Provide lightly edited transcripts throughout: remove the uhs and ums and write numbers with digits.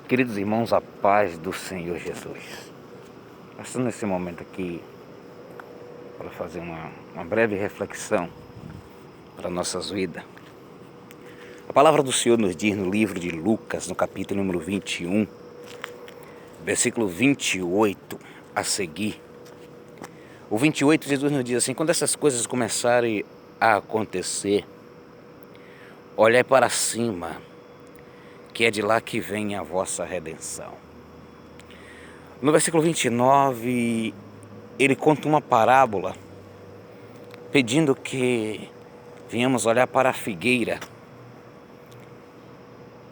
Queridos irmãos, a paz do Senhor Jesus. Nós estamos nesse momento aqui para fazer uma breve reflexão para nossas vidas. A palavra do Senhor nos diz no livro de Lucas, no capítulo número 21, versículo 28 a seguir. O 28, Jesus nos diz assim: quando essas coisas começarem a acontecer, olhai para cima, que é de lá que vem a vossa redenção. No versículo 29, ele conta uma parábola, pedindo que venhamos olhar para a figueira,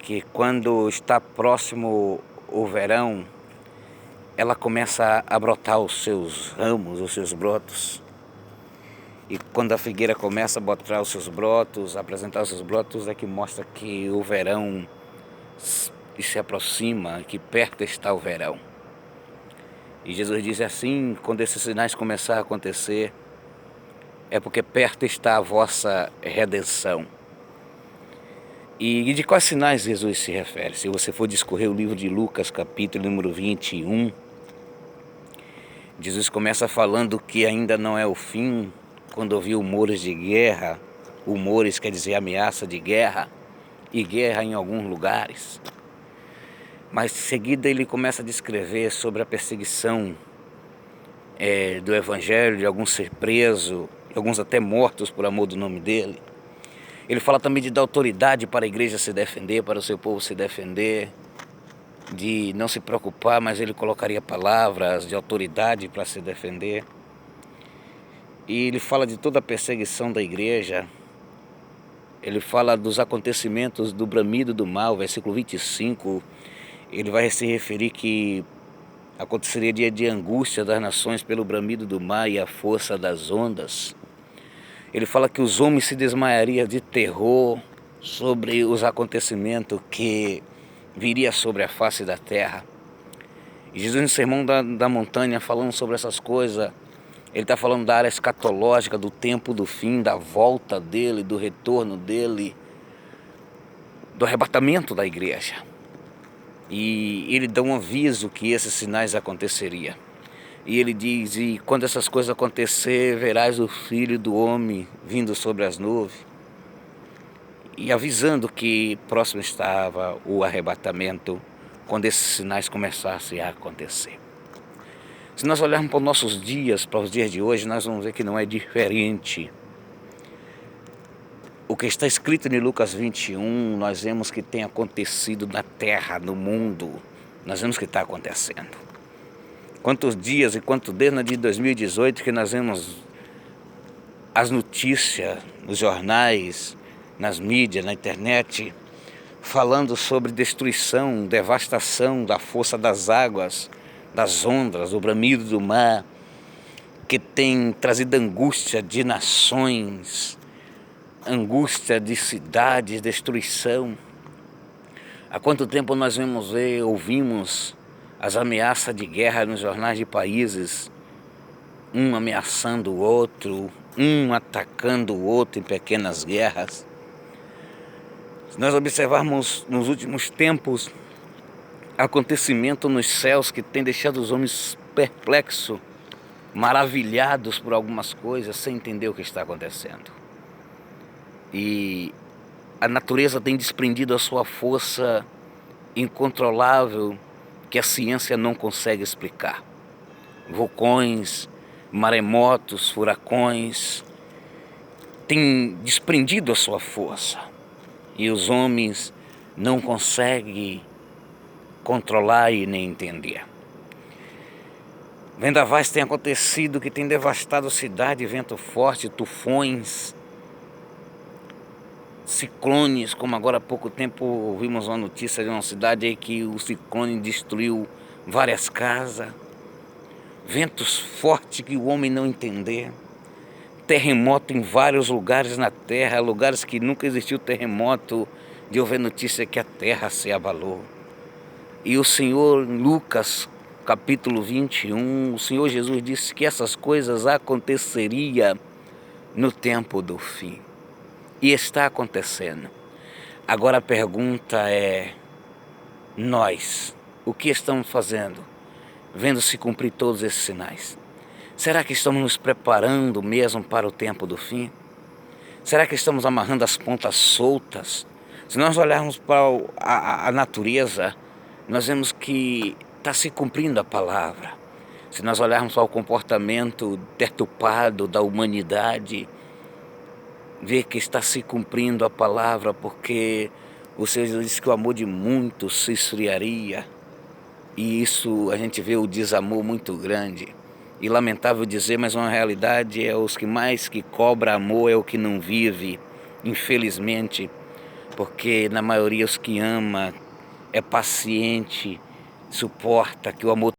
que quando está próximo o verão, ela começa a brotar os seus ramos, os seus brotos. E quando a figueira começa a botar os seus brotos, a apresentar os seus brotos, é que mostra que o verão se aproxima, que perto está o verão. E Jesus diz assim: quando esses sinais começarem a acontecer, é porque perto está a vossa redenção. E de quais sinais Jesus se refere? Se você for discorrer o livro de Lucas, capítulo número 21, Jesus começa falando que ainda não é o fim, quando ouviu rumores de guerra. Rumores quer dizer ameaça de guerra, e guerra em alguns lugares. Mas em seguida ele começa a descrever sobre a perseguição do evangelho, de alguns ser presos, de alguns até mortos por amor do nome dele. Ele fala também de dar autoridade para a igreja se defender, para o seu povo se defender, de não se preocupar, mas ele colocaria palavras de autoridade para se defender. E ele fala de toda a perseguição da igreja. Ele fala dos acontecimentos do bramido do mal, versículo 25. Ele vai se referir que aconteceria dia de angústia das nações pelo bramido do mar e a força das ondas. Ele fala que os homens se desmaiariam de terror sobre os acontecimentos que viria sobre a face da terra. E Jesus, no Sermão da Montanha, falando sobre essas coisas, ele está falando da área escatológica, do tempo do fim, da volta dele, do retorno dele, do arrebatamento da igreja. E ele dá um aviso que esses sinais aconteceriam. E ele diz: e quando essas coisas acontecer, verás o Filho do Homem vindo sobre as nuvens. E avisando que próximo estava o arrebatamento, quando esses sinais começassem a acontecer. Se nós olharmos para os nossos dias, para os dias de hoje, nós vamos ver que não é diferente. O que está escrito em Lucas 21, nós vemos que tem acontecido na terra, no mundo. Nós vemos que está acontecendo. Quantos dias e quantos desde de 2018 que nós vemos as notícias nos jornais, nas mídias, na internet, falando sobre destruição, devastação da força das águas, das ondas, do bramido do mar, que tem trazido angústia de nações, angústia de cidades, destruição. Há quanto tempo nós ouvimos as ameaças de guerra nos jornais de países, um ameaçando o outro, um atacando o outro em pequenas guerras. Se nós observarmos nos últimos tempos acontecimento nos céus que tem deixado os homens perplexos, maravilhados por algumas coisas, sem entender o que está acontecendo. E a natureza tem desprendido a sua força incontrolável, que a ciência não consegue explicar. Vulcões, maremotos, furacões têm desprendido a sua força e os homens não conseguem controlar e nem entender. Vendavais têm acontecido que tem devastado a cidade, vento forte, tufões, ciclones, como agora há pouco tempo ouvimos uma notícia de uma cidade aí que o ciclone destruiu várias casas, ventos fortes que o homem não entender, terremoto em vários lugares na terra, lugares que nunca existiu terremoto, de ouvir notícia que a terra se abalou. E o Senhor, Lucas capítulo 21, o Senhor Jesus disse que essas coisas aconteceriam no tempo do fim. E está acontecendo. Agora a pergunta é: nós, o que estamos fazendo, vendo se cumprir todos esses sinais? Será que estamos nos preparando mesmo para o tempo do fim? Será que estamos amarrando as pontas soltas? Se nós olharmos para a natureza, nós vemos que está se cumprindo a palavra. Se nós olharmos para o comportamento deturpado da humanidade, ver que está se cumprindo a palavra, porque o Senhor disse que o amor de muitos se esfriaria. E isso a gente vê o desamor muito grande. E lamentável dizer, mas uma realidade é os que mais que cobra amor é o que não vive, infelizmente. Porque na maioria os que ama é paciente, suporta, que o amor